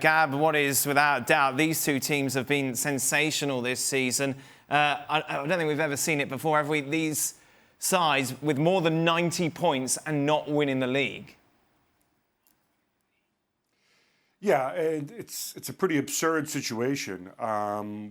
Gab, what is without doubt, these two teams have been sensational this season. I don't think we've ever seen it before, have we? These sides with more than 90 points and not winning the league. Yeah, and it's a pretty absurd situation.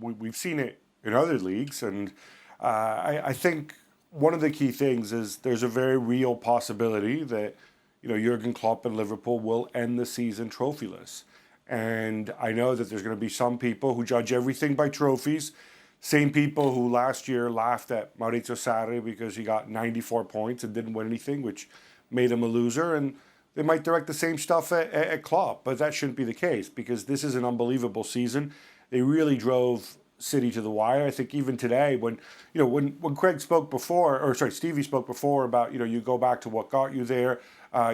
We've seen it in other leagues, and I think one of the key things is there's a very real possibility that Jurgen Klopp and Liverpool will end the season trophyless. And I know that there's going to be some people who judge everything by trophies. Same people who last year laughed at Maurizio Sarri because he got 94 points and didn't win anything, which made him a loser. And they might direct the same stuff at Klopp, but that shouldn't be the case because this is an unbelievable season. They really drove City to the wire. I think even today, when Craig spoke before, or sorry, Stevie spoke before about you go back to what got you there,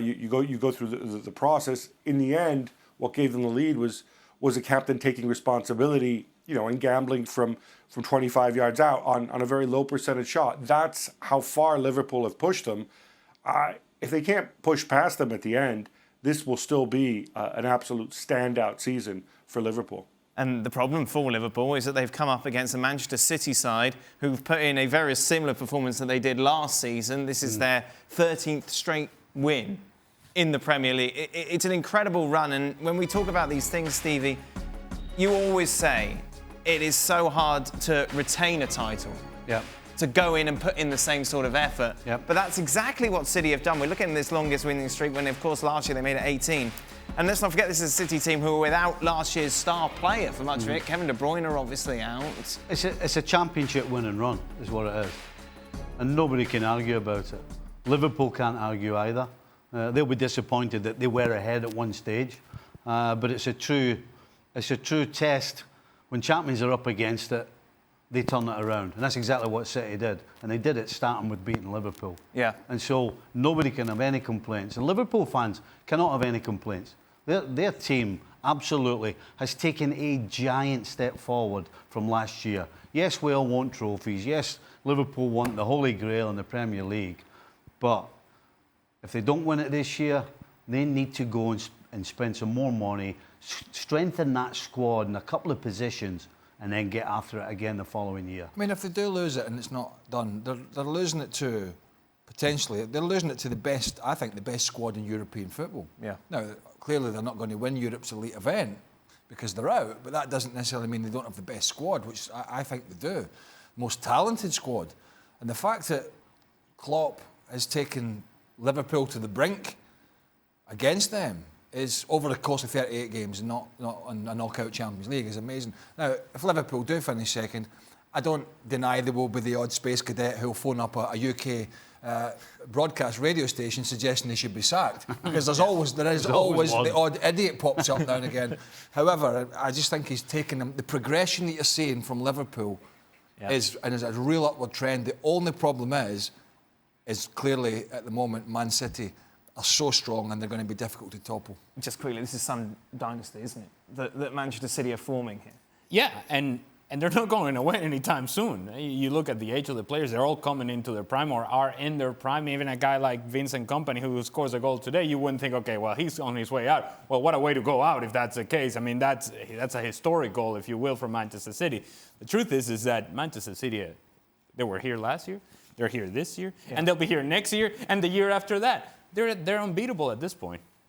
you go through the process. In the end, what gave them the lead was a captain taking responsibility, and gambling from 25 yards out on a very low percentage shot. That's how far Liverpool have pushed them. If they can't push past them at the end, this will still be an absolute standout season for Liverpool. And the problem for Liverpool is that they've come up against a Manchester City side who've put in a very similar performance that they did last season. This is their 13th straight win in the Premier League. It's an incredible run. And when we talk about these things, Stevie, you always say it is so hard to retain a title. Yeah. To go in and put in the same sort of effort. Yep. But that's exactly what City have done. We're looking at this longest winning streak when, of course, last year they made it 18. And let's not forget this is a City team who were without last year's star player for much of it. Kevin De Bruyne obviously out. It's a championship win and run, is what it is. And nobody can argue about it. Liverpool can't argue either. They'll be disappointed that they were ahead at one stage. But it's a true test. When champions are up against it, they turn it around. And that's exactly what City did. And they did it starting with beating Liverpool. Yeah. And so nobody can have any complaints. And Liverpool fans cannot have any complaints. Their team absolutely has taken a giant step forward from last year. Yes, we all want trophies. Yes, Liverpool want the Holy Grail in the Premier League. But if they don't win it this year, they need to go and spend some more money, strengthen that squad in a couple of positions, and then get after it again the following year. I mean, if they do lose it and it's not done, they're losing it to, potentially, they're losing it to the best, I think, the best squad in European football. Yeah. Now, clearly they're not going to win Europe's elite event because they're out, but that doesn't necessarily mean they don't have the best squad, which I think they do. Most talented squad. And the fact that Klopp has taken Liverpool to the brink against them is over the course of 38 games and not on a knockout Champions League is amazing. Now, if Liverpool do finish second, I don't deny there will be the odd space cadet who'll phone up a UK broadcast radio station suggesting they should be sacked because there is always the odd idiot pops up now and again. However, I just think he's taken them. The progression that you're seeing from Liverpool is a real upward trend. The only problem is clearly at the moment Man City are so strong and they're going to be difficult to topple. Just quickly, this is some dynasty, isn't it? That Manchester City are forming here. Yeah, and they're not going to win anytime soon. You look at the age of the players, they're all coming into their prime or are in their prime. Even a guy like Vincent Kompany who scores a goal today, you wouldn't think, okay, well, he's on his way out. Well, what a way to go out if that's the case. I mean, that's a historic goal, if you will, for Manchester City. The truth is that Manchester City, they were here last year, they're here this year, and they'll be here next year and the year after that. They're unbeatable at this point.